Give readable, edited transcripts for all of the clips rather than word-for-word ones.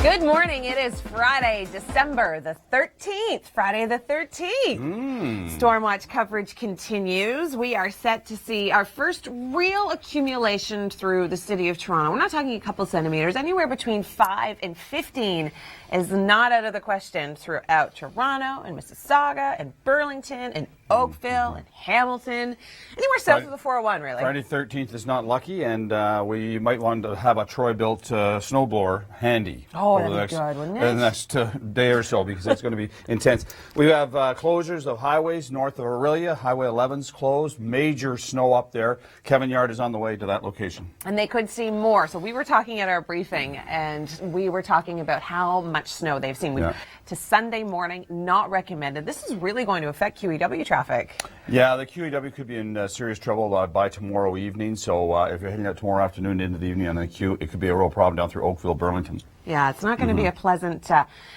Good morning. It is Friday, December the 13th. Friday the 13th. Storm watch coverage continues. We are set to see our first real accumulation through the city of Toronto. We're not talking a couple centimeters. Anywhere between 5 and 15 is not out of the question throughout Toronto and Mississauga and Burlington and Oakville and Hamilton. Anywhere south of the 401, really. Friday 13th is not lucky, and we might want to have a Troy-built snowblower handy. Oh, that'd be good, wouldn't it? The next day or so, because it's going to be intense. We have closures of highways north of Aurelia. Highway 11's closed. Major snow up there. Kevin Yard is on the way to that location. And they could see more. So we were talking at our briefing, and we were talking about how much snow they've seen. To Sunday morning, not recommended. This is really going to affect QEW traffic. Yeah, the QEW could be in serious trouble by tomorrow evening. So if you're heading out tomorrow afternoon into the evening on the Q, it could be a real problem down through Oakville, Burlington. Yeah, it's not going to be a pleasant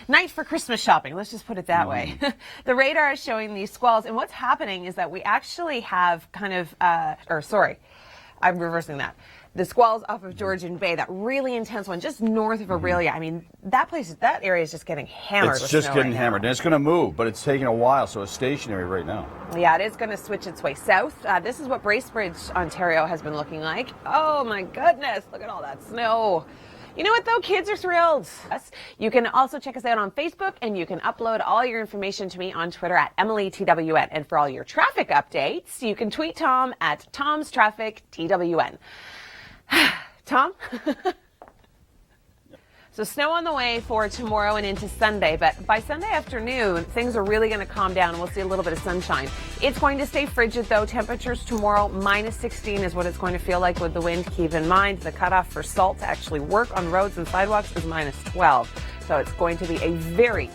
night for Christmas shopping. Let's just put it that way. The radar is showing these squalls, and what's happening is that we actually have kind of, I'm reversing that. The squalls off of Georgian Bay, that really intense one just north of Aurelia. I mean, that area is just getting hammered. It's just getting hammered, and it's going to move, but it's taking a while, so it's stationary right now. Yeah, it is going to switch its way south. This is what Bracebridge, Ontario has been looking like. Oh my goodness, look at all that snow. You know what, though? Kids are thrilled. You can also check us out on Facebook, and you can upload all your information to me on Twitter at EmilyTWN. And for all your traffic updates, you can tweet Tom at Tom'sTrafficTWN. Tom? So snow on the way for tomorrow and into Sunday, but by Sunday afternoon, things are really going to calm down and we'll see a little bit of sunshine. It's going to stay frigid, though. Temperatures tomorrow, minus 16 is what it's going to feel like with the wind. Keep in mind, the cutoff for salt to actually work on roads and sidewalks is minus 12. So it's going to be a very...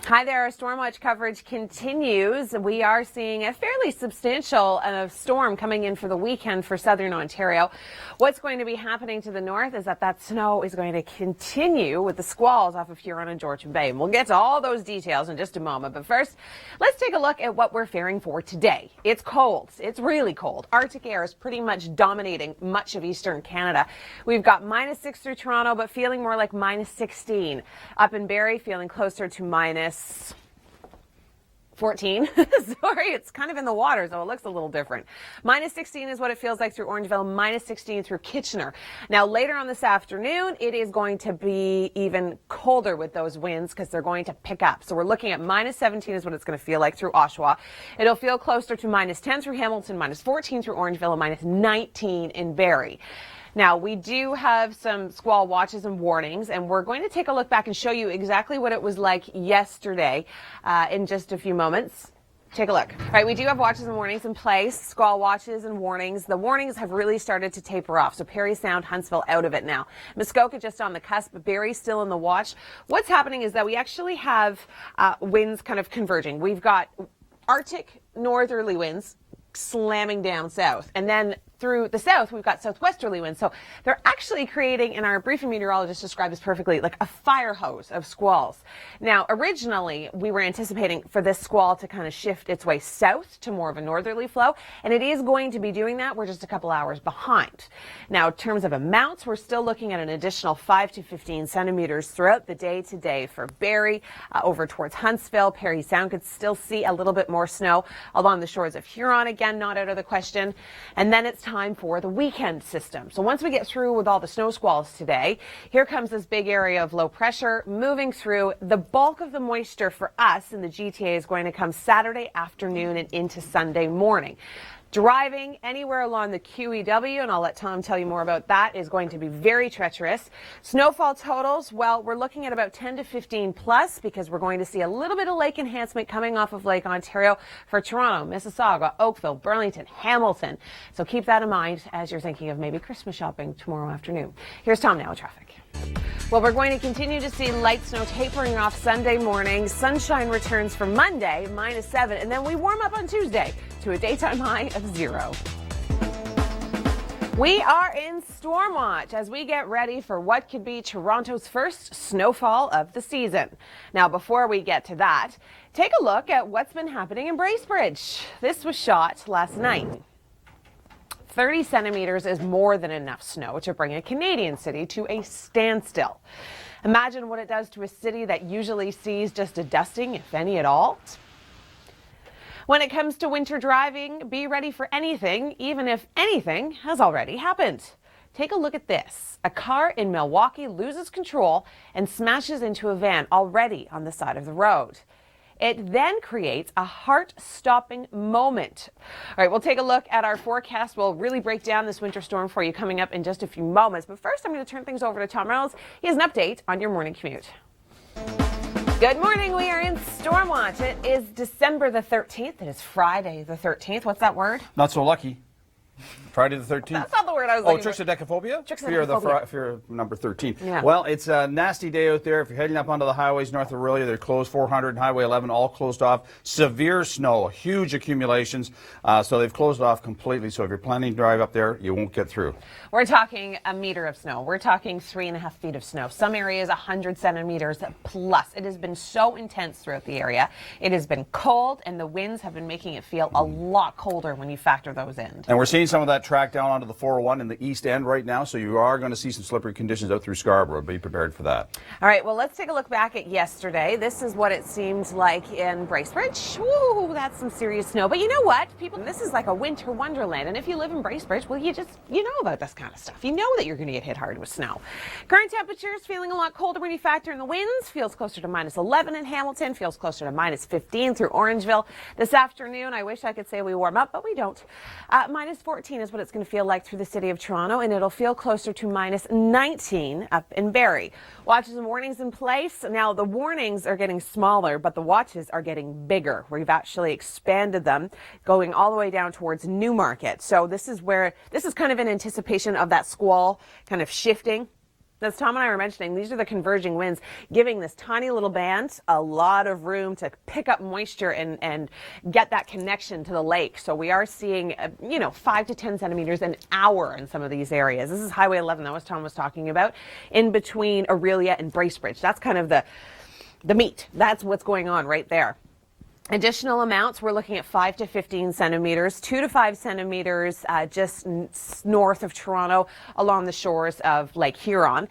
Hi there, our storm watch coverage continues. We are seeing a fairly substantial storm coming in for the weekend for southern Ontario. What's going to be happening to the north is that snow is going to continue with the squalls off of Huron and Georgian Bay. And we'll get to all those details in just a moment. But first, let's take a look at what we're faring for today. It's cold. It's really cold. Arctic air is pretty much dominating much of eastern Canada. We've got minus 6 through Toronto, but feeling more like minus 16. Up in Barrie, feeling closer to minus 14. Sorry, it's kind of in the water, so it looks a little different. Minus 16 is what it feels like through Orangeville, minus 16 through Kitchener. Now, later on this afternoon, it is going to be even colder with those winds because they're going to pick up. So we're looking at minus 17 is what it's going to feel like through Oshawa. It'll feel closer to minus 10 through Hamilton, minus 14 through Orangeville, and minus 19 in Barrie. Now, we do have some squall watches and warnings, and we're going to take a look back and show you exactly what it was like yesterday in just a few moments. Take a look. All right, we do have watches and warnings in place, squall watches and warnings. The warnings have really started to taper off, so Parry Sound, Huntsville out of it now. Muskoka just on the cusp, but Barrie still in the watch. What's happening is that we actually have winds kind of converging. We've got Arctic northerly winds slamming down south, and then through the south, we've got southwesterly winds. So they're actually creating, and our briefing meteorologist described this perfectly, like a fire hose of squalls. Now, originally, we were anticipating for this squall to kind of shift its way south to more of a northerly flow, and it is going to be doing that. We're just a couple hours behind. Now, in terms of amounts, we're still looking at an additional 5 to 15 centimeters throughout the day today for Barrie, over towards Huntsville. Parry Sound could still see a little bit more snow along the shores of Huron, again, not out of the question. And then it's time for the weekend system. So once we get through with all the snow squalls today, here comes this big area of low pressure moving through. The bulk of the moisture for us in the GTA is going to come Saturday afternoon and into Sunday morning. Driving anywhere along the QEW, and I'll let Tom tell you more about that, is going to be very treacherous. Snowfall totals, well, we're looking at about 10 to 15 plus because we're going to see a little bit of lake enhancement coming off of Lake Ontario for Toronto, Mississauga, Oakville, Burlington, Hamilton. So keep that in mind as you're thinking of maybe Christmas shopping tomorrow afternoon. Here's Tom now with traffic. Well, we're going to continue to see light snow tapering off Sunday morning. Sunshine returns for Monday, minus 7, and then we warm up on Tuesday to a daytime high of 0. We are in storm watch as we get ready for what could be Toronto's first snowfall of the season. Now, before we get to that, take a look at what's been happening in Bracebridge. This was shot last night. 30 centimeters is more than enough snow to bring a Canadian city to a standstill. Imagine what it does to a city that usually sees just a dusting, if any at all. When it comes to winter driving, be ready for anything, even if anything has already happened. Take a look at this. A car in Milwaukee loses control and smashes into a van already on the side of the road. It then creates a heart-stopping moment. All right, we'll take a look at our forecast. We'll really break down this winter storm for you coming up in just a few moments. But first, I'm going to turn things over to Tom Reynolds. He has an update on your morning commute. Good morning. We are in Storm Watch. It is December the 13th. It is Friday the 13th. What's that word? Not so lucky. Friday the 13th. That's not the word I was looking for. Trichodecaphobia? Trichodecaphobia. Fear number 13. Yeah. Well, it's a nasty day out there. If you're heading up onto the highways north of Aurelia, they're closed. 400 and Highway 11 all closed off. Severe snow, huge accumulations. So they've closed off completely. So if you're planning to drive up there, you won't get through. We're talking a meter of snow. We're talking 3.5 feet of snow. Some areas 100 centimeters plus. It has been so intense throughout the area. It has been cold, and the winds have been making it feel a lot colder when you factor those in. And we're seeing some of that track down onto the 401 in the east end right now, so you are going to see some slippery conditions out through Scarborough. Be prepared for that. All right, well, let's take a look back at yesterday. This is what it seemed like in Bracebridge. Woo, that's some serious snow. But you know what, people, this is like a winter wonderland. And if you live in Bracebridge, well, you know about this kind of stuff. You know that you're going to get hit hard with snow. Current temperatures feeling a lot colder when you factor in the winds. Feels closer to -11 in Hamilton. Feels closer to -15 through Orangeville. This afternoon, I wish I could say we warm up, but we don't. -14 is what it's going to feel like through the city of Toronto, and it'll feel closer to -19 up in Barrie. Watches and warnings in place. Now, the warnings are getting smaller, but the watches are getting bigger. We've actually expanded them, going all the way down towards Newmarket. So this is kind of in anticipation of that squall kind of shifting. As Tom and I were mentioning, these are the converging winds, giving this tiny little band a lot of room to pick up moisture and get that connection to the lake. So we are seeing, 5 to 10 centimeters an hour in some of these areas. This is Highway 11, that was Tom was talking about, in between Aurelia and Bracebridge. That's kind of the meat. That's what's going on right there. Additional amounts, we're looking at 5 to 15 centimeters, 2 to 5 centimeters just north of Toronto along the shores of Lake Huron.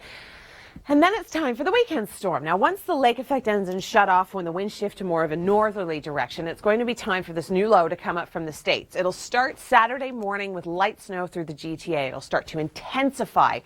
And then it's time for the weekend storm. Now, once the lake effect ends and shut off, when the winds shift to more of a northerly direction, it's going to be time for this new low to come up from the States. It'll start Saturday morning with light snow through the GTA. It'll start to intensify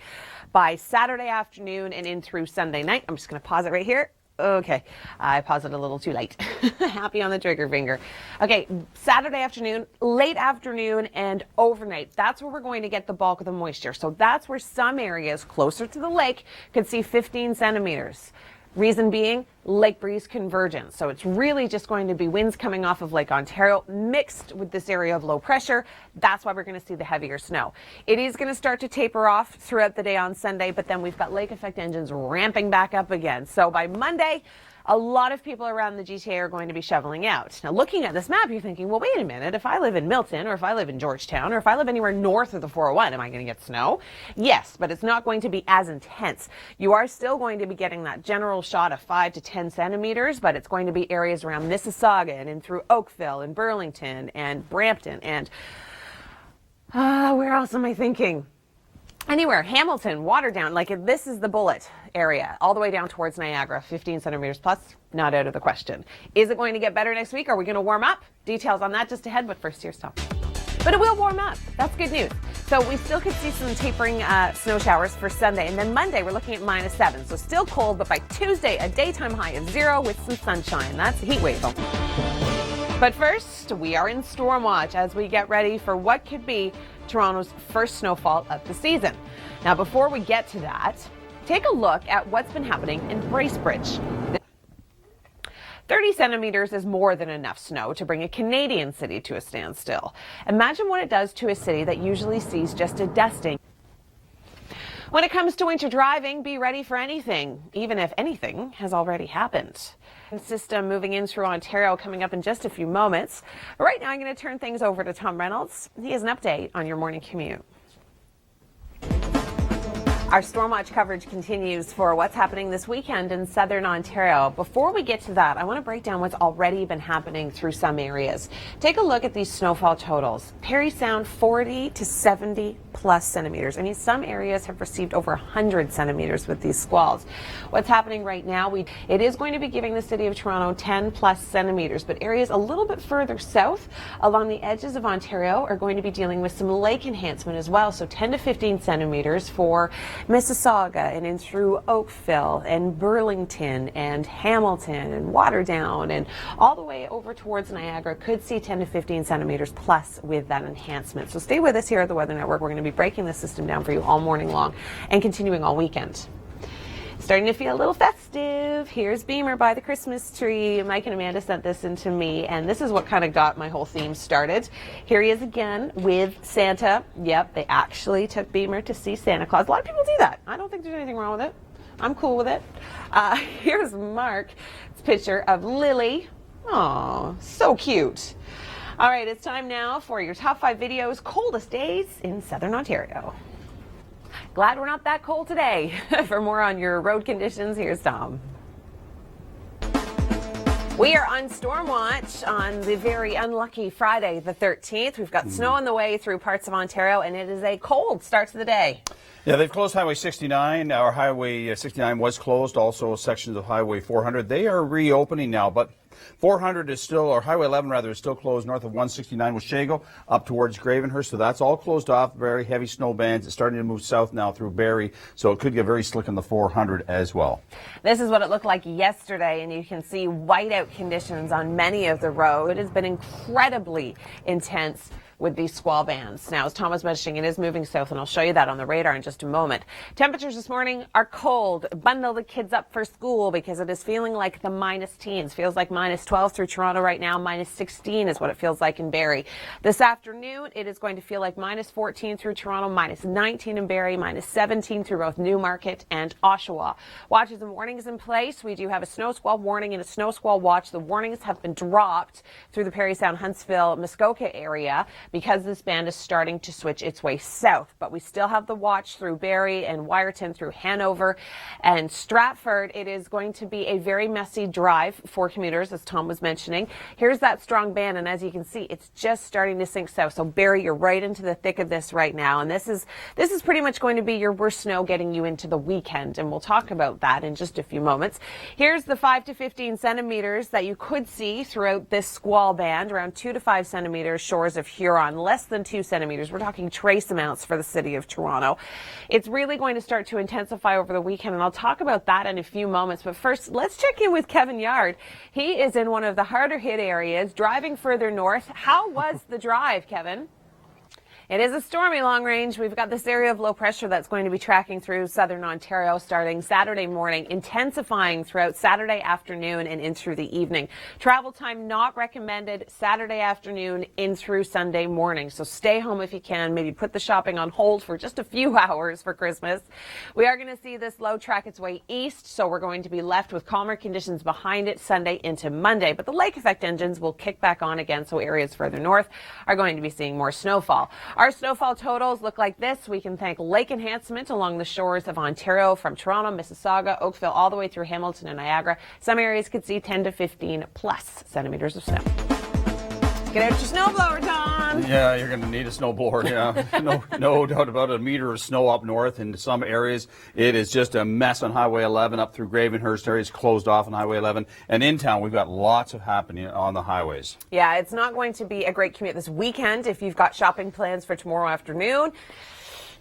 by Saturday afternoon and in through Sunday night. I'm just going to pause it right here. Okay, I paused it a little too late. Happy on the trigger finger. Okay, Saturday afternoon, late afternoon, and overnight. That's where we're going to get the bulk of the moisture. So that's where some areas closer to the lake could see 15 centimeters. Reason being, lake breeze convergence. So it's really just going to be winds coming off of Lake Ontario mixed with this area of low pressure. That's why we're going to see the heavier snow. It is going to start to taper off throughout the day on Sunday, but then we've got lake effect engines ramping back up again. So by Monday, a lot of people around the GTA are going to be shoveling out. Now, looking at this map, you're thinking, well, wait a minute. If I live in Milton, or if I live in Georgetown, or if I live anywhere north of the 401, am I going to get snow? Yes, but it's not going to be as intense. You are still going to be getting that general shot of 5 to 10 centimeters, but it's going to be areas around Mississauga and in through Oakville and Burlington and Brampton and where else am I thinking? Anywhere, Hamilton, Waterdown, this is the bullet area, all the way down towards Niagara, 15 centimeters plus, not out of the question. Is it going to get better next week? Are we going to warm up? Details on that just ahead, but first, here's Tom. But it will warm up. That's good news. So we still could see some tapering snow showers for Sunday. And then Monday, we're looking at -7. So still cold, but by Tuesday, a daytime high of 0 with some sunshine. That's a heat wave. But first, we are in Storm Watch as we get ready for what could be Toronto's first snowfall of the season. Now, before we get to that, take a look at what's been happening in Bracebridge. 30 centimeters is more than enough snow to bring a Canadian city to a standstill. Imagine what it does to a city that usually sees just a dusting. When it comes to winter driving, be ready for anything, even if anything has already happened. System moving in through Ontario coming up in just a few moments. Right now, I'm going to turn things over to Tom Reynolds. He has an update on your morning commute. Our Storm Watch coverage continues for what's happening this weekend in southern Ontario. Before we get to that, I want to break down what's already been happening through some areas. Take a look at these snowfall totals. Parry Sound 40 to 70 plus centimeters. I mean, some areas have received over 100 centimeters with these squalls. What's happening right now, it is going to be giving the city of Toronto 10 plus centimeters, but areas a little bit further south along the edges of Ontario are going to be dealing with some lake enhancement as well. So 10 to 15 centimeters for Mississauga and in through Oakville and Burlington and Hamilton and Waterdown and all the way over towards Niagara could see 10 to 15 centimeters plus with that enhancement. So stay with us here at the Weather Network. We're going to be breaking the system down for you all morning long and continuing all weekend. Starting to feel a little festive. Here's Beamer by the Christmas tree. Mike and Amanda sent this in to me, and this is what kind of got my whole theme started. Here he is again with Santa. Yep, they actually took Beamer to see Santa Claus. A lot of people do that. I don't think there's anything wrong with it. I'm cool with it. Here's Mark's picture of Lily. Oh, so cute. All right, it's time now for your top 5 videos, coldest days in southern Ontario. Glad we're not that cold today. For more on your road conditions, here's Tom. We are on Storm Watch on the very unlucky Friday the 13th. We've got snow on the way through parts of Ontario, and it is a cold start to the day. Yeah, they've closed Highway 69. Our Highway 69 was closed, also sections of Highway 400. They are reopening now, but 400 is still, or Highway 11 rather, is still closed north of 169 with Shago up towards Gravenhurst. So that's all closed off. Very heavy snow bands. It's starting to move south now through Barrie. So it could get very slick on the 400 as well. This is what it looked like yesterday, and you can see whiteout conditions on many of the road. It has been incredibly intense with these squall bands. Now, as Tom was mentioning, it is moving south, and I'll show you that on the radar in just a moment. Temperatures this morning are cold. Bundle the kids up for school because it is feeling like the minus teens. Feels like minus 12 through Toronto right now. Minus 16 is what it feels like in Barrie. This afternoon, it is going to feel like minus 14 through Toronto, minus 19 in Barrie, minus 17 through both Newmarket and Oshawa. Watches and warnings in place. We do have a snow squall warning and a snow squall watch. The warnings have been dropped through the Parry Sound, Huntsville, Muskoka area, because this band is starting to switch its way south. But we still have the watch through Barrie and Wyerton, through Hanover and Stratford. It is going to be a very messy drive for commuters, as Tom was mentioning. Here's that strong band, and as you can see, it's just starting to sink south. So Barrie, you're right into the thick of this right now, and this is pretty much going to be your worst snow getting you into the weekend, and we'll talk about that in just a few moments. Here's the 5 to 15 centimeters that you could see throughout this squall band, around 2 to 5 centimeters shores of Huron. Less than 2 centimeters. We're talking trace amounts for the city of Toronto. It's really going to start to intensify over the weekend, and I'll talk about that in a few moments. But first, let's check in with Kevin Yard. He is in one of the harder hit areas, driving further north. How was the drive, Kevin? It is a stormy long range. We've got this area of low pressure that's going to be tracking through southern Ontario starting Saturday morning, intensifying throughout Saturday afternoon and in through the evening. Travel time not recommended Saturday afternoon in through Sunday morning. So stay home if you can. Maybe put the shopping on hold for just a few hours for Christmas. We are going to see this low track its way east, so we're going to be left with calmer conditions behind it Sunday into Monday. But the lake effect engines will kick back on again, so areas further north are going to be seeing more snowfall. Our snowfall totals look like this. We can thank lake enhancement along the shores of Ontario from Toronto, Mississauga, Oakville, all the way through Hamilton and Niagara. Some areas could see 10 to 15 plus centimeters of snow. Get out your snowblower, Tom. Yeah, you're going to need a snowblower. Yeah, no doubt about it. A meter of snow up north in some areas. It is just a mess on Highway 11 up through Gravenhurst areas, closed off on Highway 11. And in town, we've got lots of happening on the highways. Yeah, it's not going to be a great commute this weekend if you've got shopping plans for tomorrow afternoon.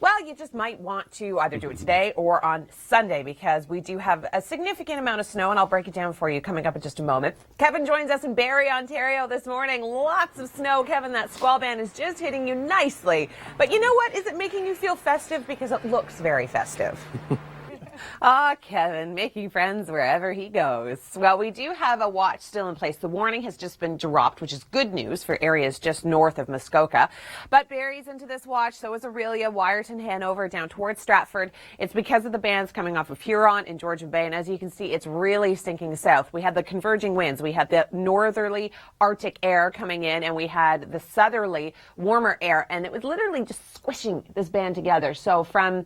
Well, you just might want to either do it today or on Sunday because we do have a significant amount of snow, and I'll break it down for you coming up in just a moment. Kevin joins us in Barrie, Ontario this morning. Lots of snow. Kevin, that squall band is just hitting you nicely. But you know what? Is it making you feel festive? Because it looks very festive. Kevin, making friends wherever he goes. Well, we do have a watch still in place. The warning has just been dropped, which is good news for areas just north of Muskoka. But Barrie's into this watch, so is Aurelia, Wyerton, Hanover, down towards Stratford. It's because of the bands coming off of Huron and Georgian Bay, and as you can see, it's really sinking south. We had the converging winds. We had the northerly Arctic air coming in, and we had the southerly warmer air, and it was literally just squishing this band together. So from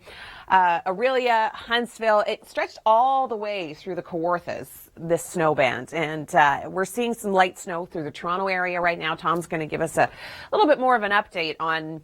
Aurelia, Huntsville. It stretched all the way through the Kawarthas, this snow band. And we're seeing some light snow through the Toronto area right now. Tom's going to give us a little bit more of an update on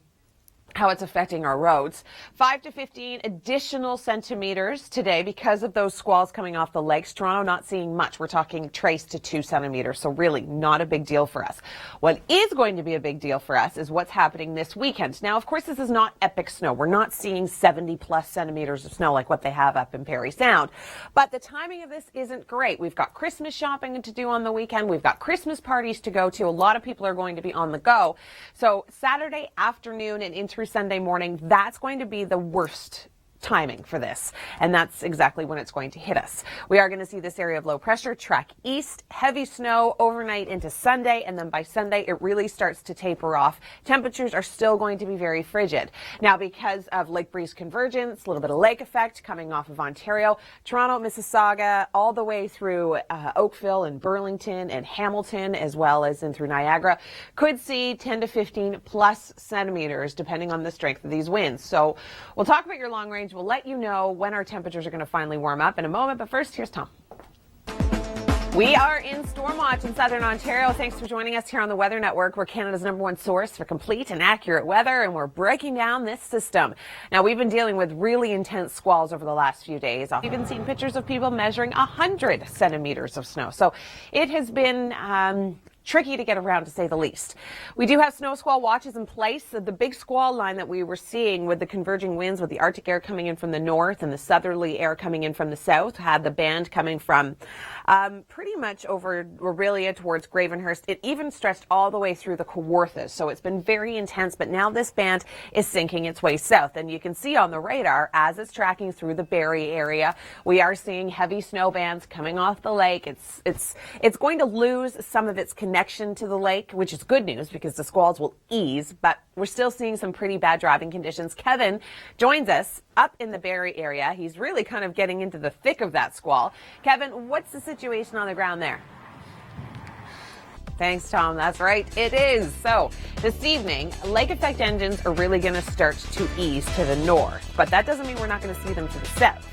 how it's affecting our roads. 5 to 15 additional centimeters today because of those squalls coming off the lakes. Toronto not seeing much. We're talking trace to 2 centimeters, so really not a big deal for us. What is going to be a big deal for us is what's happening this weekend. Now, of course, this is not epic snow. We're not seeing 70 plus centimeters of snow like what they have up in Parry Sound. But the timing of this isn't great. We've got Christmas shopping to do on the weekend. We've got Christmas parties to go to. A lot of people are going to be on the go. So Saturday afternoon and into Sunday morning, that's going to be the worst timing for this, and that's exactly when it's going to hit us. We are going to see this area of low pressure track east, heavy snow overnight into Sunday, and then by Sunday it really starts to taper off. Temperatures are still going to be very frigid. Now, because of lake breeze convergence, a little bit of lake effect coming off of Ontario, Toronto, Mississauga, all the way through Oakville and Burlington and Hamilton, as well as in through Niagara, could see 10 to 15 plus centimeters depending on the strength of these winds. So we'll talk about your long range. We'll let you know when our temperatures are going to finally warm up in a moment. But first, here's Tom. We are in storm watch in southern Ontario. Thanks for joining us here on the Weather Network. We're Canada's #1 source for complete and accurate weather, and we're breaking down this system. Now, we've been dealing with really intense squalls over the last few days. I've even seen pictures of people measuring 100 centimeters of snow. So it has been tricky to get around, to say the least. We do have snow squall watches in place. The big squall line that we were seeing with the converging winds, with the Arctic air coming in from the north and the southerly air coming in from the south, had the band coming from pretty much over Aurelia towards Gravenhurst. It even stretched all the way through the Kawarthas, so it's been very intense, but now this band is sinking its way south, and you can see on the radar as it's tracking through the Barrie area, we are seeing heavy snow bands coming off the lake. It's going to lose some of its connection to the lake, which is good news because the squalls will ease, but we're still seeing some pretty bad driving conditions. Kevin joins us up in the Barrie area. He's really kind of getting into the thick of that squall. Kevin, what's the situation on the ground there? Thanks, Tom. That's right. It is. So this evening, lake effect engines are really going to start to ease to the north, but that doesn't mean we're not going to see them to the south.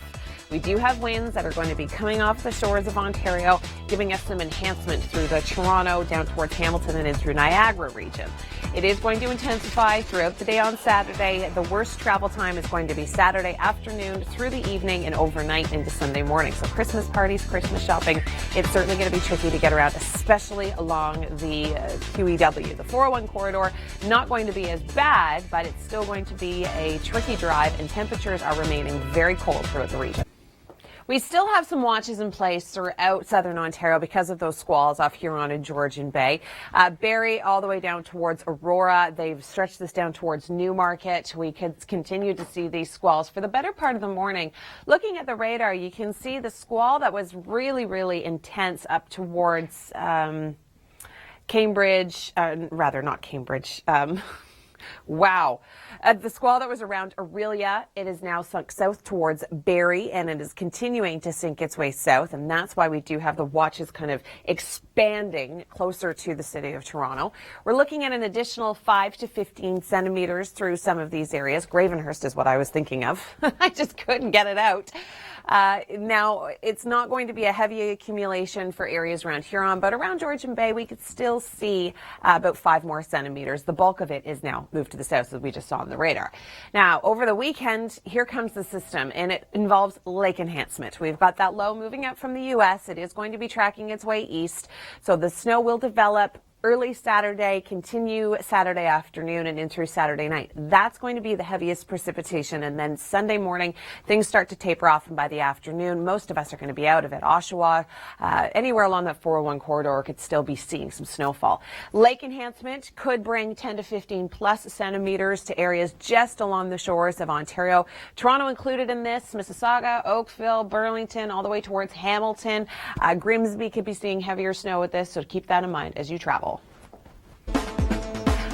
We do have winds that are going to be coming off the shores of Ontario, giving us some enhancement through the Toronto, down towards Hamilton, and in through Niagara region. It is going to intensify throughout the day on Saturday. The worst travel time is going to be Saturday afternoon through the evening and overnight into Sunday morning. So Christmas parties, Christmas shopping, it's certainly going to be tricky to get around, especially along the QEW. The 401 corridor, not going to be as bad, but it's still going to be a tricky drive, and temperatures are remaining very cold throughout the region. We still have some watches in place throughout southern Ontario because of those squalls off Huron and Georgian Bay. Barrie all the way down towards Aurora. They've stretched this down towards Newmarket. We could continue to see these squalls for the better part of the morning. Looking at the radar, you can see the squall that was really, really intense up towards Cambridge, rather not Cambridge. Wow. The squall that was around Aurelia, it is now sunk south towards Barrie, and it is continuing to sink its way south, and that's why we do have the watches kind of expanding closer to the city of Toronto. We're looking at an additional 5 to 15 centimeters through some of these areas. Gravenhurst is what I was thinking of. I just couldn't get it out. Now, it's not going to be a heavy accumulation for areas around Huron, but around Georgian Bay, we could still see about 5 more centimeters. The bulk of it is now moved to the south, as we just saw on the radar. Now, over the weekend, here comes the system, and it involves lake enhancement. We've got that low moving up from the U.S. It is going to be tracking its way east, so the snow will develop early Saturday, continue Saturday afternoon, and in through Saturday night. That's going to be the heaviest precipitation, and then Sunday morning, things start to taper off, and by the afternoon, most of us are going to be out of it. Oshawa, anywhere along that 401 corridor could still be seeing some snowfall. Lake enhancement could bring 10 to 15 plus centimeters to areas just along the shores of Ontario. Toronto included in this, Mississauga, Oakville, Burlington, all the way towards Hamilton. Grimsby could be seeing heavier snow with this, so keep that in mind as you travel.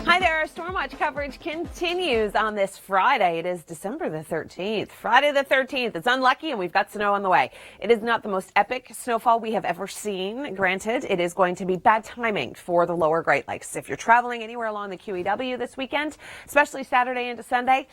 Hi there, our Stormwatch coverage continues on this Friday. It is December the 13th. Friday the 13th. It's unlucky and we've got snow on the way. It is not the most epic snowfall we have ever seen. Granted, it is going to be bad timing for the lower Great Lakes. If you're traveling anywhere along the QEW this weekend, especially Saturday into Sunday,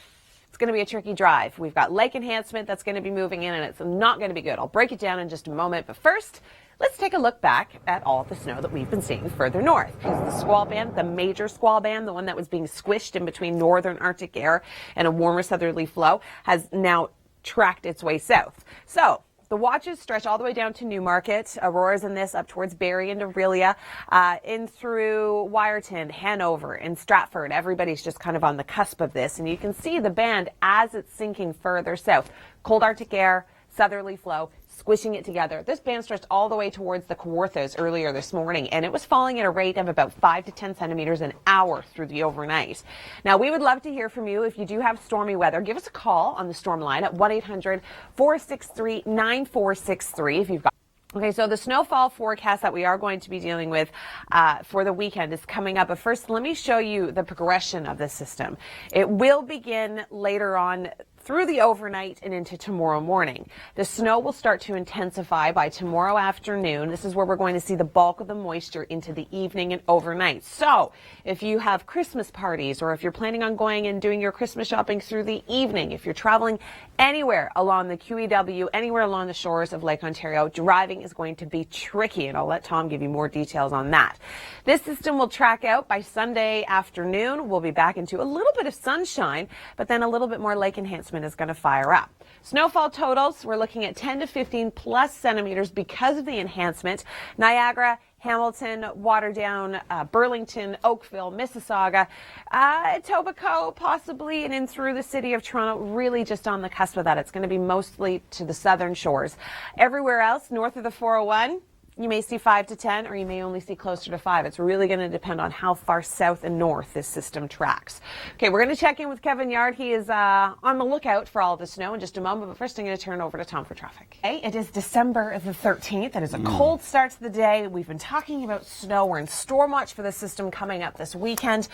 It's going to be a tricky drive. We've got lake enhancement that's going to be moving in, and it's not going to be good. I'll break it down in just a moment, but first, let's take a look back at all the snow that we've been seeing further north. Because the squall band, the major squall band, the one that was being squished in between northern Arctic air and a warmer southerly flow, has now tracked its way south. So the watches stretch all the way down to Newmarket. Aurora's in this up towards Barrie and Orillia, in through Wyerton, Hanover, and Stratford. Everybody's just kind of on the cusp of this. And you can see the band as it's sinking further south. Cold Arctic air, southerly flow, squishing it together. This band stretched all the way towards the Kawarthas earlier this morning, and it was falling at a rate of about 5 to 10 centimeters an hour through the overnight. Now, we would love to hear from you. If you do have stormy weather, give us a call on the storm line at 1-800-463-9463 if you've got. Okay, so the snowfall forecast that we are going to be dealing with for the weekend is coming up. But first, let me show you the progression of this system. It will begin later on through the overnight and into tomorrow morning. The snow will start to intensify by tomorrow afternoon. This is where we're going to see the bulk of the moisture into the evening and overnight. So if you have Christmas parties, or if you're planning on going and doing your Christmas shopping through the evening, if you're traveling anywhere along the QEW, anywhere along the shores of Lake Ontario, driving is going to be tricky, and I'll let Tom give you more details on that. This system will track out by Sunday afternoon. We'll be back into a little bit of sunshine, but then a little bit more lake enhancement is going to fire up. Snowfall totals, we're looking at 10 to 15 plus centimeters because of the enhancement. Niagara, Hamilton, Waterdown, Burlington, Oakville, Mississauga, Etobicoke possibly, and in through the city of Toronto, really just on the cusp of that. It's going to be mostly to the southern shores. Everywhere else, north of the 401, you may see 5 to 10, or you may only see closer to 5. It's really going to depend on how far south and north this system tracks. Okay, we're going to check in with Kevin Yard. He is on the lookout for all the snow in just a moment, but first I'm going to turn over to Tom for traffic. Okay, it is December the 13th. It is a cold start to the day. We've been talking about snow. We're in storm watch for the system coming up this weekend.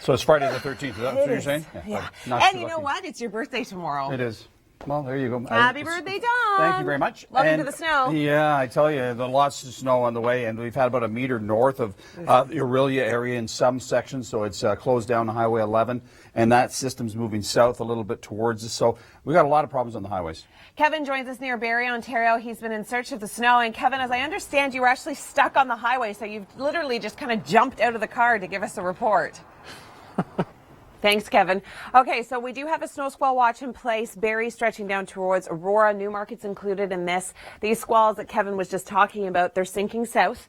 So it's Friday the 13th. Is that what you're saying? Yeah. Not And too you know lucky. what? It's your birthday tomorrow. It is. Well, there you go. Happy birthday, Tom. Thank you very much. Welcome to the snow. Yeah, I tell you, there's lots of snow on the way, and we've had about a meter north of the Orillia area in some sections, so it's closed down to Highway 11, and that system's moving south a little bit towards us, so we've got a lot of problems on the highways. Kevin joins us near Barrie, Ontario. He's been in search of the snow, and Kevin, as I understand, you were actually stuck on the highway, so you've literally just kind of jumped out of the car to give us a report. Thanks, Kevin. Okay, so we do have a snow squall watch in place. Barrie stretching down towards Aurora. Newmarket's included in this. These squalls that Kevin was just talking about, they're sinking south.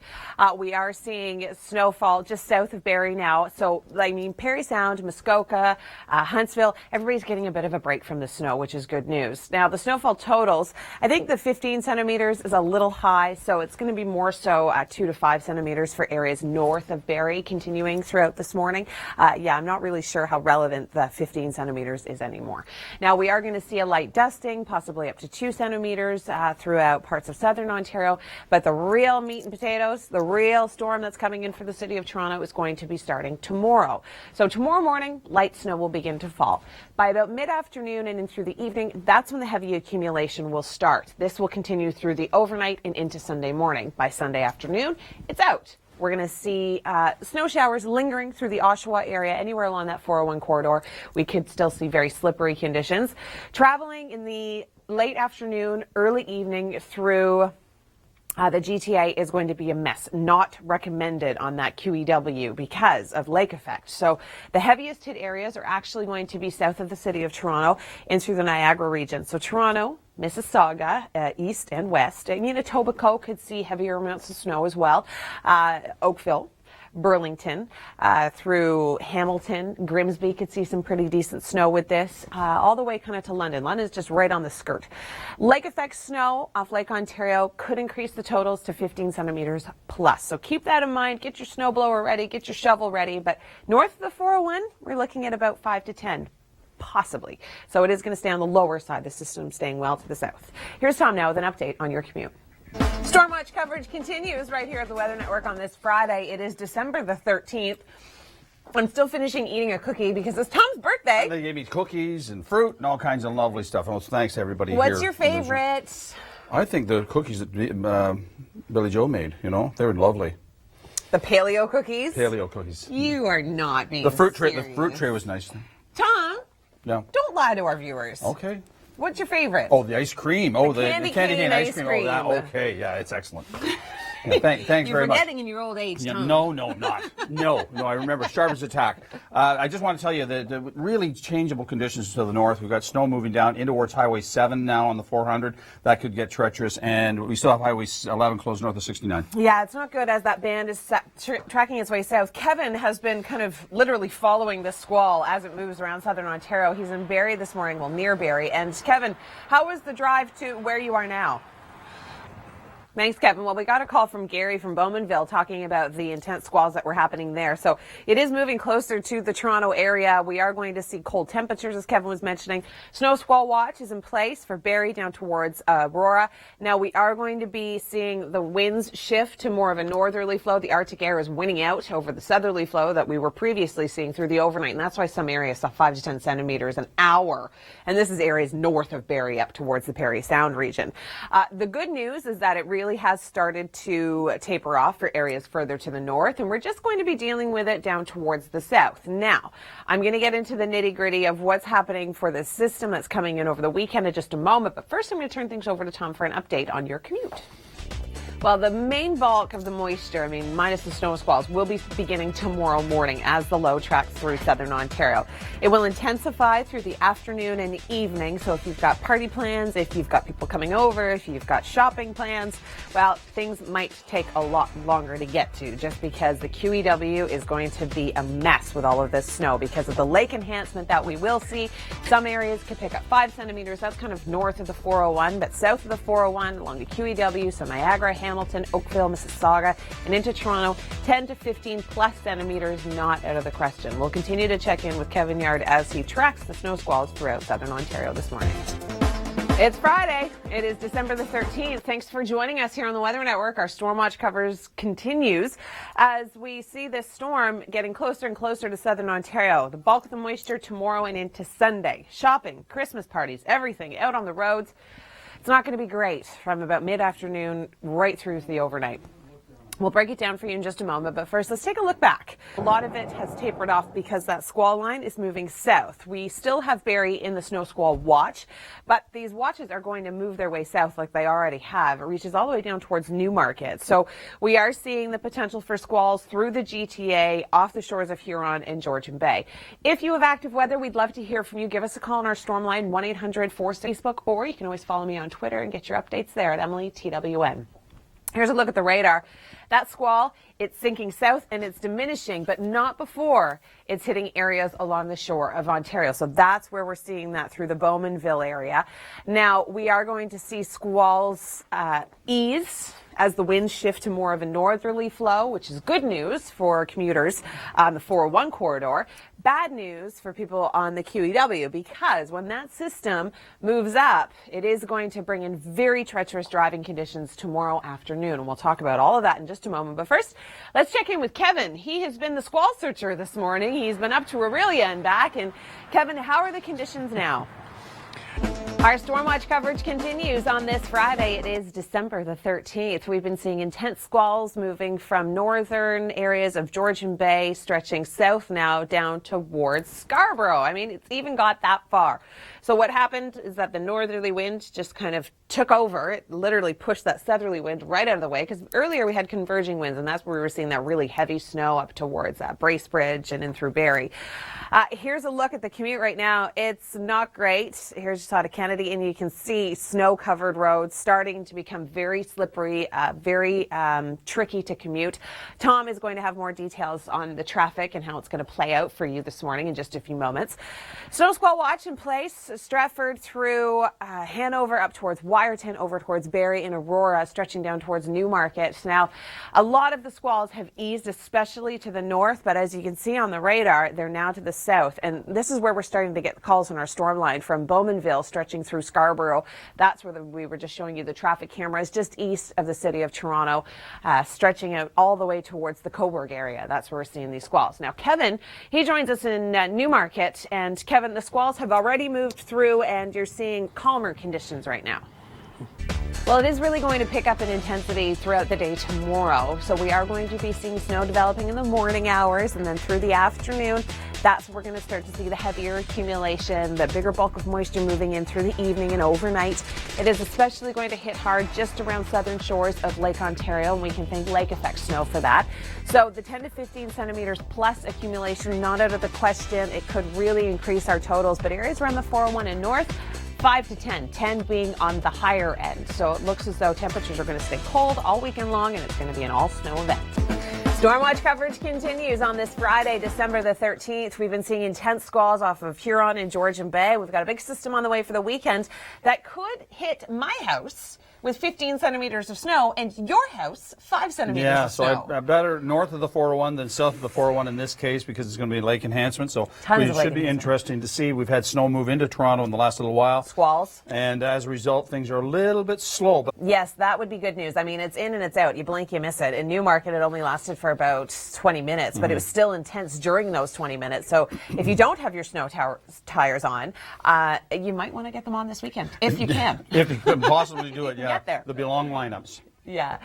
We are seeing snowfall just south of Barrie now. So, I mean, Parry Sound, Muskoka, Huntsville, everybody's getting a bit of a break from the snow, which is good news. Now, the snowfall totals, I think the 15 centimeters is a little high, so it's going to be more so 2 to 5 centimeters for areas north of Barrie, continuing throughout this morning. Yeah, I'm not really sure how relevant the 15 centimeters is anymore. Now, we are going to see a light dusting, possibly up to 2 centimeters throughout parts of southern Ontario, but the real meat and potatoes, the real storm that's coming in for the city of Toronto is going to be starting tomorrow. So tomorrow morning, light snow will begin to fall. By about mid-afternoon and in through the evening, that's when the heavy accumulation will start. This will continue through the overnight and into Sunday morning. By Sunday afternoon, it's out. We're going to see snow showers lingering through the Oshawa area, anywhere along that 401 corridor. We could still see very slippery conditions. Traveling in the late afternoon, early evening through the GTA is going to be a mess. Not recommended on that QEW because of lake effect. So the heaviest hit areas are actually going to be south of the city of Toronto and through the Niagara region. So Toronto, Mississauga, east and west. I mean, Etobicoke could see heavier amounts of snow as well. Oakville, Burlington, through Hamilton, Grimsby could see some pretty decent snow with this, all the way kind of to London. London's just right on the skirt. Lake effect snow off Lake Ontario could increase the totals to 15 centimeters plus. So keep that in mind. Get your snowblower ready, get your shovel ready. But north of the 401, we're looking at about 5 to 10. Possibly. So it is going to stay on the lower side. The system staying well to the south. Here's Tom now with an update on your commute. Storm watch coverage continues right here at the Weather Network on this Friday. It is December the 13th. I'm still finishing eating a cookie because it's Tom's birthday. And they gave me cookies and fruit and all kinds of lovely stuff. Well, thanks to everybody here. What's your favorite? I think the cookies that Billy Joe made, you know, they were lovely. The paleo cookies? Paleo cookies. You are not being The fruit serious. tray was nice. Tom, Yeah. Don't lie to our viewers. Okay. What's your favorite? Oh, the ice cream. Oh, the candy cane ice cream. cream. Oh, that. Okay, yeah, it's excellent. Yeah, thanks very much. You're forgetting in your old age, Yeah, Tom. no, not. No, I remember. Sharp as a tack. I just want to tell you that the really changeable conditions to the north. We've got snow moving down in towards Highway 7 now on the 400. That could get treacherous. And we still have Highway 11 closed north of 69. Yeah, it's not good as that band is tracking its way south. Kevin has been kind of literally following this squall as it moves around southern Ontario. He's in Barrie this morning, well, near Barrie. And Kevin, how was the drive to where you are now? Thanks, Kevin. Well, we got a call from Gary from Bowmanville talking about the intense squalls that were happening there. So it is moving closer to the Toronto area. We are going to see cold temperatures, as Kevin was mentioning. Snow squall watch is in place for Barrie down towards Aurora. Now, we are going to be seeing the winds shift to more of a northerly flow. The Arctic air is winning out over the southerly flow that we were previously seeing through the overnight. And that's why some areas saw 5 to 10 centimeters an hour. And this is areas north of Barrie up towards the Parry Sound region. The good news is that it really has started to taper off for areas further to the north, and we're just going to be dealing with it down towards the south. Now, I'm going to get into the nitty-gritty of what's happening for the system that's coming in over the weekend in just a moment, but first I'm going to turn things over to Tom for an update on your commute. Well, the main bulk of the moisture, minus the snow squalls, will be beginning tomorrow morning as the low tracks through southern Ontario. It will intensify through the afternoon and evening, so if you've got party plans, if you've got people coming over, if you've got shopping plans, well, things might take a lot longer to get to just because the QEW is going to be a mess with all of this snow because of the lake enhancement that we will see. Some areas could pick up 5 centimeters. That's kind of north of the 401, but south of the 401 along the QEW, so Niagara, Hamilton, Oakville, Mississauga, and into Toronto, 10 to 15 plus centimeters not out of the question. We'll continue to check in with Kevin Yard as he tracks the snow squalls throughout southern Ontario this morning. It's Friday. It is December the 13th. Thanks for joining us here on the Weather Network. Our Storm Watch coverage continues as we see this storm getting closer and closer to southern Ontario. The bulk of the moisture tomorrow and into Sunday. Shopping, Christmas parties, everything out on the roads. It's not going to be great from about mid-afternoon right through to the overnight. We'll break it down for you in just a moment, but first let's take a look back. A lot of it has tapered off because that squall line is moving south. We still have Barrie in the snow squall watch, but these watches are going to move their way south like they already have. It reaches all the way down towards Newmarket. So we are seeing the potential for squalls through the GTA, off the shores of Huron and Georgian Bay. If you have active weather, we'd love to hear from you. Give us a call on our storm line, 1-800-4Facebook, or you can always follow me on Twitter and get your updates there at EmilyTWN. Here's a look at the radar. That squall, it's sinking south and it's diminishing, but not before it's hitting areas along the shore of Ontario. So that's where we're seeing that through the Bowmanville area. Now, we are going to see squalls ease as the winds shift to more of a northerly flow, which is good news for commuters on the 401 corridor. Bad news for people on the QEW, because when that system moves up, it is going to bring in very treacherous driving conditions tomorrow afternoon. And we'll talk about all of that in just a moment. But first, let's check in with Kevin. He has been the squall searcher this morning. He's been up to Aurelia and back. And Kevin, how are the conditions now? Our Storm Watch coverage continues on this Friday. It is December the 13th. We've been seeing intense squalls moving from northern areas of Georgian Bay, stretching south now down towards Scarborough. It's even got that far. So what happened is that the northerly wind just kind of took over. It literally pushed that southerly wind right out of the way, because earlier we had converging winds, and that's where we were seeing that really heavy snow up towards Bracebridge and in through Barrie. Here's a look at the commute right now. It's not great. Here's just out of Kennedy, and you can see snow-covered roads starting to become very slippery, very tricky to commute. Tom is going to have more details on the traffic and how it's going to play out for you this morning in just a few moments. Snow squall watch in place. Stratford through Hanover up towards Wyerton, over towards Barrie and Aurora, stretching down towards Newmarket. Now, a lot of the squalls have eased, especially to the north, but as you can see on the radar, they're now to the south. And this is where we're starting to get calls on our storm line from Bowmanville, stretching through Scarborough. That's where we were just showing you the traffic cameras, just east of the city of Toronto, stretching out all the way towards the Cobourg area. That's where we're seeing these squalls. Now, Kevin, he joins us in Newmarket. And Kevin, the squalls have already moved through, and you're seeing calmer conditions right now. Well, it is really going to pick up in intensity throughout the day tomorrow. So we are going to be seeing snow developing in the morning hours, and then through the afternoon, that's where we're going to start to see the heavier accumulation, the bigger bulk of moisture moving in through the evening and overnight. It is especially going to hit hard just around southern shores of Lake Ontario, and we can thank lake effect snow for that. So the 10 to 15 centimeters plus accumulation, not out of the question. It could really increase our totals, but areas around the 401 and north, 5 to 10, 10 being on the higher end. So it looks as though temperatures are going to stay cold all weekend long, and it's going to be an all snow event. Stormwatch coverage continues on this Friday, December the 13th. We've been seeing intense squalls off of Huron and Georgian Bay. We've got a big system on the way for the weekend that could hit my house with 15 centimeters of snow and your house 5 centimeters of snow. Yeah, so I better north of the 401 than south of the 401 in this case because it's going to be lake enhancement. So it should be interesting to see. We've had snow move into Toronto in the last little while. Squalls. And as a result, things are a little bit slow. But yes, that would be good news. I mean, it's in and it's out. You blink, you miss it. In Newmarket, it only lasted for about 20 minutes, but it was still intense during those 20 minutes. So if you don't have your snow tires on, you might want to get them on this weekend, if you can. If you can possibly do it, yeah. Get there. There'll be long lineups. Yeah.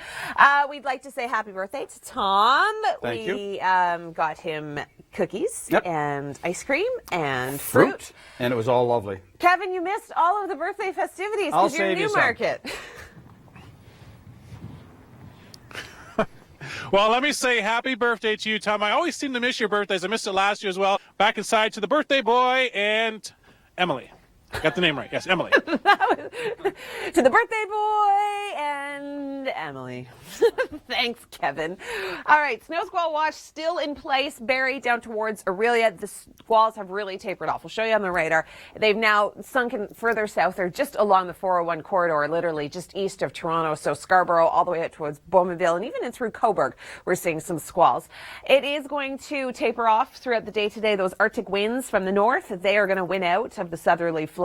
We'd like to say happy birthday to Tom. Thank you. We got him cookies and ice cream and fruit. And it was all lovely. Kevin, you missed all of the birthday festivities because you're in Newmarket. Well, let me say happy birthday to you, Tom. I always seem to miss your birthdays. I missed it last year as well. Back inside to the birthday boy and Emily. Got the name right. Yes, Emily. To the birthday boy and Emily. Thanks, Kevin. All right, snow squall watch still in place. Barrie down towards Aurelia. The squalls have really tapered off. We'll show you on the radar. They've now sunken further south. They're just along the 401 corridor, literally just east of Toronto. So Scarborough all the way out towards Bowmanville and even in through Cobourg, we're seeing some squalls. It is going to taper off throughout the day today. Those Arctic winds from the north, they are going to win out of the southerly flow.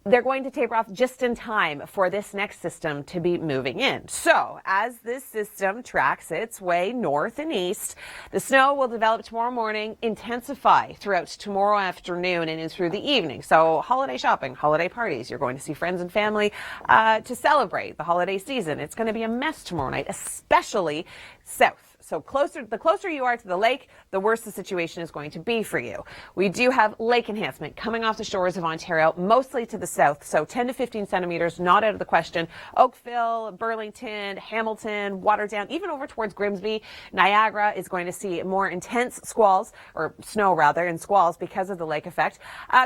They're going to taper off just in time for this next system to be moving in. So as this system tracks its way north and east, the snow will develop tomorrow morning, intensify throughout tomorrow afternoon and in through the evening. So holiday shopping, holiday parties, you're going to see friends and family to celebrate the holiday season. It's going to be a mess tomorrow night, especially south. So the closer you are to the lake, the worse the situation is going to be for you. We do have lake enhancement coming off the shores of Ontario, mostly to the south. So 10 to 15 centimeters, not out of the question. Oakville, Burlington, Hamilton, Waterdown, even over towards Grimsby, Niagara is going to see more intense squalls, or snow rather, and squalls because of the lake effect.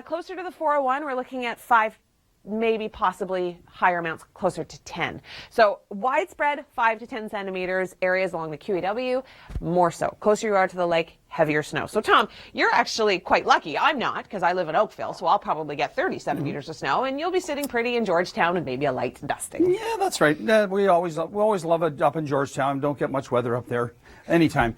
Closer to the 401, we're looking at 5, maybe possibly higher amounts, closer to 10. So widespread 5 to 10 centimeters, areas along the QEW, more so. Closer you are to the lake, heavier snow. So Tom, you're actually quite lucky. I'm not, because I live in Oakville, so I'll probably get 30 centimeters of snow, and you'll be sitting pretty in Georgetown and maybe a light dusting. Yeah, that's right. We always love it up in Georgetown. Don't get much weather up there anytime.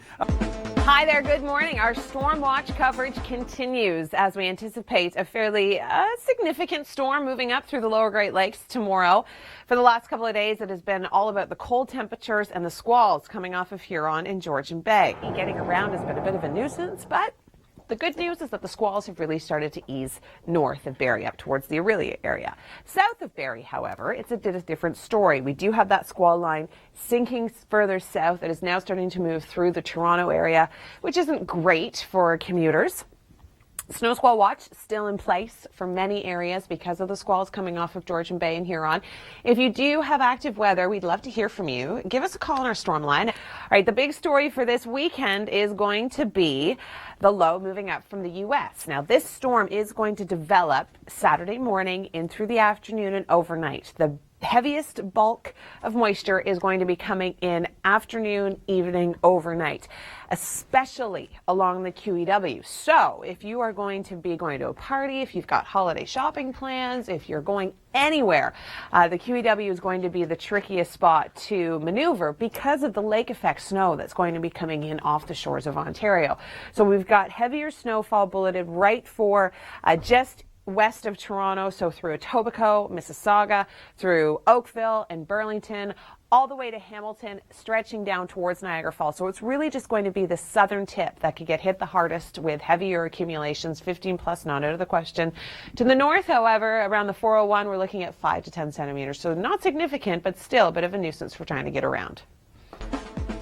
Hi there, good morning. Our storm watch coverage continues as we anticipate a fairly significant storm moving up through the lower Great Lakes tomorrow. For the last couple of days, it has been all about the cold temperatures and the squalls coming off of Huron and Georgian Bay. Getting around has been a bit of a nuisance, but the good news is that the squalls have really started to ease north of Barrie up towards the Aurelia area. South of Barrie, however, it's a bit of a different story. We do have that squall line sinking further south. It is now starting to move through the Toronto area, which isn't great for commuters. Snow squall watch still in place for many areas because of the squalls coming off of Georgian Bay and Huron. If you do have active weather, we'd love to hear from you. Give us a call on our storm line. All right, the big story for this weekend is going to be the low moving up from the U.S. Now, this storm is going to develop Saturday morning in through the afternoon and overnight. The heaviest bulk of moisture is going to be coming in afternoon, evening, overnight, especially along the QEW. So if you are going to be going to a party, if you've got holiday shopping plans, if you're going anywhere, the QEW is going to be the trickiest spot to maneuver because of the lake effect snow that's going to be coming in off the shores of Ontario. So we've got heavier snowfall bulleted right for just west of Toronto, so through Etobicoke, Mississauga, through Oakville and Burlington, all the way to Hamilton, stretching down towards Niagara Falls. So it's really just going to be the southern tip that could get hit the hardest with heavier accumulations, 15 plus, not out of the question. To the north, however, around the 401, we're looking at 5 to 10 centimeters. So not significant, but still a bit of a nuisance for trying to get around.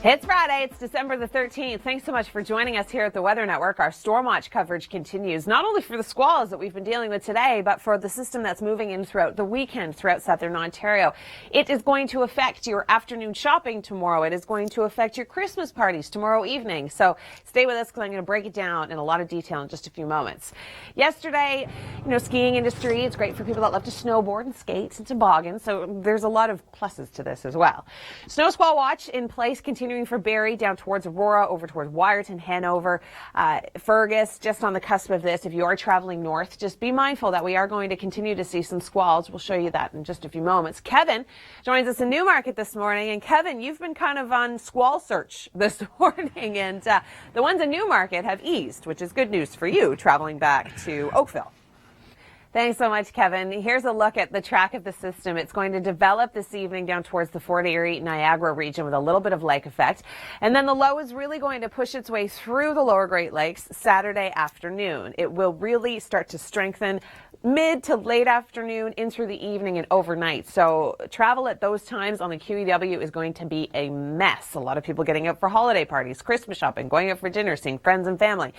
It's Friday. It's December the 13th. Thanks so much for joining us here at the Weather Network. Our Storm Watch coverage continues, not only for the squalls that we've been dealing with today, but for the system that's moving in throughout the weekend throughout southern Ontario. It is going to affect your afternoon shopping tomorrow. It is going to affect your Christmas parties tomorrow evening. So stay with us because I'm going to break it down in a lot of detail in just a few moments. Yesterday, skiing industry, it's great for people that love to snowboard and skate and toboggan. So there's a lot of pluses to this as well. Snow squall watch in place, continuing for Barrie down towards Aurora, over towards Wyerton, Hanover, Fergus, just on the cusp of this. If you are traveling north, just be mindful that we are going to continue to see some squalls. We'll show you that in just a few moments. Kevin joins us in Newmarket this morning. And Kevin, you've been kind of on squall search this morning, and the ones in Newmarket have eased, which is good news for you traveling back to Oakville. Thanks so much, Kevin. Here's a look at the track of the system. It's going to develop this evening down towards the Fort Erie, Niagara region with a little bit of lake effect. And then the low is really going to push its way through the lower Great Lakes Saturday afternoon. It will really start to strengthen mid to late afternoon in through the evening and overnight. So travel at those times on the QEW is going to be a mess. A lot of people getting out for holiday parties, Christmas shopping, going out for dinner, seeing friends and family.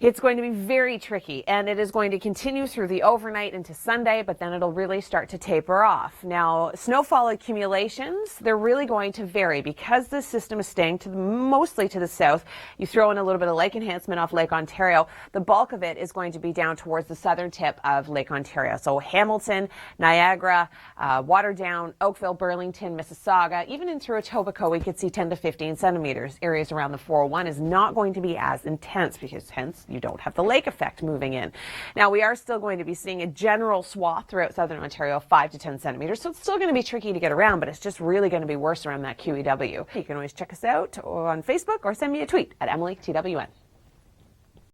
It's going to be very tricky, and it is going to continue through the overnight into Sunday, but then it'll really start to taper off. Now, snowfall accumulations, they're really going to vary because this system is staying mostly to the south. You throw in a little bit of lake enhancement off Lake Ontario. The bulk of it is going to be down towards the southern tip of Lake Ontario. So Hamilton, Niagara, Waterdown, Oakville, Burlington, Mississauga, even in through Etobicoke, we could see 10 to 15 centimeters. Areas around the 401 is not going to be as intense because hence you don't have the lake effect moving in. Now, we are still going to be seeing a general swath throughout southern Ontario, 5 to 10 centimeters. So it's still going to be tricky to get around, but it's just really going to be worse around that QEW. You can always check us out on Facebook or send me a tweet at EmilyTWN.